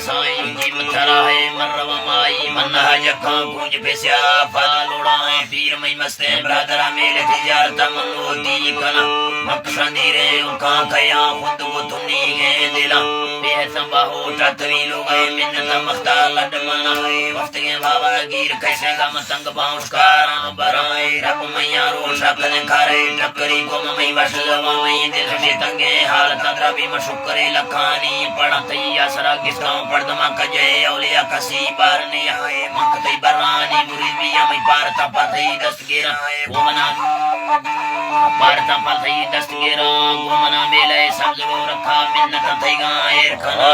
साईं जी मथरा है मरवा माई मन्ना जखा गूंज पेस्या फालोड़ाए पीर मई मस्ते ब्रादरा मेले तिजारता मनोती कना मकसंदी रे उनका खया खुद को धुनी के दिला बेसंबाहो टटवी लोग मिन्नत मख्ता लडमना वक्त के बाबा गिर कैसे गम संग बाउशकारा बराए रब मैया रोशा कने खारे टकरी को मई वश जवा मई दिल से तंगे हाल तंद्रा भी मशुकरे लखानी पढ़ा तैया सरा किस्ता पढ़दमा कजे औलिया कसी बार ने आए मखतई बरानी मुरीदी मई पारता पथई दस्तगिरा गोमना पारता पथई दस्तगिरा गोमना मेले सब्ज वो रखा मिन्नत थई गायर खना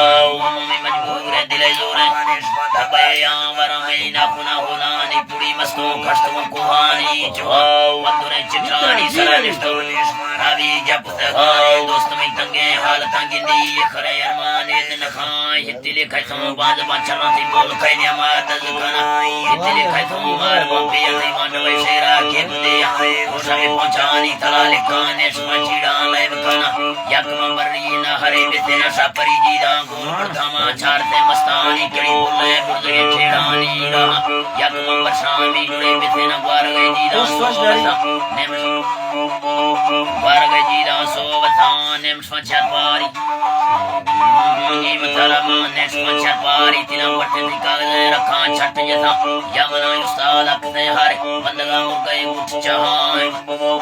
में मजबूर है दिल जोर है तबया वराई ना पुना होना नी पुड़ी मस्तो कष्टों को हानि जो वंदुरे चित्रानी सरा निष्ठो रावी जब तक दोस्त में तंगे हाल तंगिंदी खरे अरमान न खाए हितले खैसो बाज बाचरा ती बोल खैने मात जकना हितले खैसो मार बम्बे आई मांडवे शेरा के दे ओसा में पहुंचानी तला लिखाने समझीड़ा लाइव खाना यक मरी न हरे बिते नशा परी जीदा गोर धामा छाड़ते मस्तानी कड़ी बोले बुर्जे ठेड़ानी रहा यक मशामी जुड़े बिते न ग्वार गए जीदा सोवता नेम ग्वार गए जीदा सोवता नेम स्वच्छत पारी जी मथरा माने स्वच्छत पारी तिना वटे निकाल रखा छट जथा यमना उस्ताद अपने हारे बंदगा मुर्गे उठ चाहां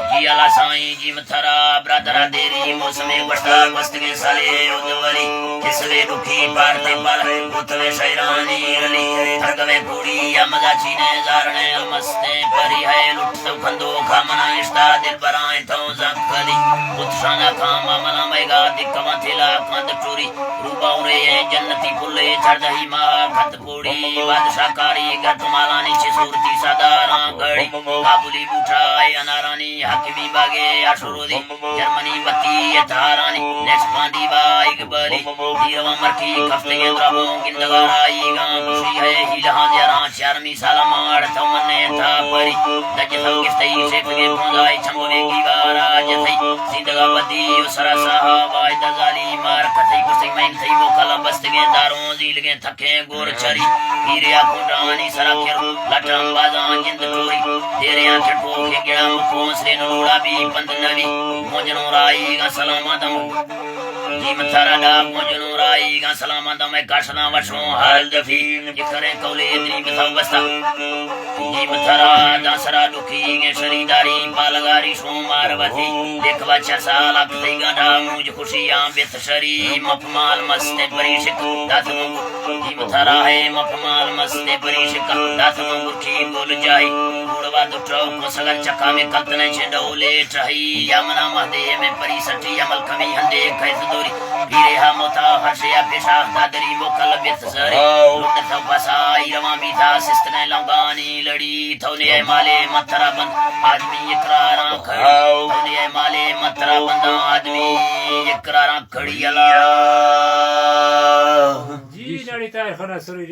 जी अला साईं जी मथरा ब्रादरा देरी मौसमे बरसा मस्त के साले उदवली किसले दुखी पारते पाल उतवे शैरानी रली थगवे पूरी या मगाची ने जारने मस्ते परी है लुट तो खंदो खामना इश्ता दिल बराए तो जखली उत्साना खामा मना मेगा दिकमा थिला कंद टूरी रूपा उरे जन्नती पुले चढ़दही मा खत पूरी बादशाह कारी गतमालानी छे सूरती सादारा गड़ी काबुली बुठाए अनारानी हकीमी बागे आशुरुदी जर्मनी बत्ती तारानी नेक्स्ट पांडी बाई गबली दीवा मरकी कफ्ते के द्रबो किंदगाराई गा खुशी है हिलहा जरा शर्मी सालमार तमने था परी दज तो गिफ्तई से के पहुंचाई छंगोले की गारा जथई सिंदगा बदी उसरा साहबाई दजाली मार कथई कुसई में थई वो कलम बस्त के दारों जील के थके गोर चरी हीरिया कोडानी सरा के लटम बाजा जिंद टोरी तेरे आंखें ठोके गिरा मुकों से नूरा भी पंद नवी मोजनो राई गा सलामतम जी मथरा दा मोजनो राई गा सलामतम मैं काशना वशो हाल दफी जिकरे कौले इतनी बसवस्ता जी मथरा दासरा दुखी के शरीदारी पालगारी सोमारवती देखवा चसाला कई गाना मुझ खुशियां बेत शरी मफमाल मस्ते परिशिक दातम जी मथरा है मफमाल मस्ते परिशिक दातम मुखी बोल जाई उड़वा दुट्रो को सगर चक्का में कल्तने छे डोले चही यमना महदे में परिसटी अमल कमी हंदे कैस दूरी वीरे हा मोता हर्षया पेशा दादरी मोकल बेत सरे लुट सब बसाई रवा बीता सिस्तने लंगानी लड़ी थौने माले मथरा बंद आदमी इकरारा खड़ी थौने माले मथरा बंद आदमी इकरारा खड़ी अला जी लड़ी तार खना सुरी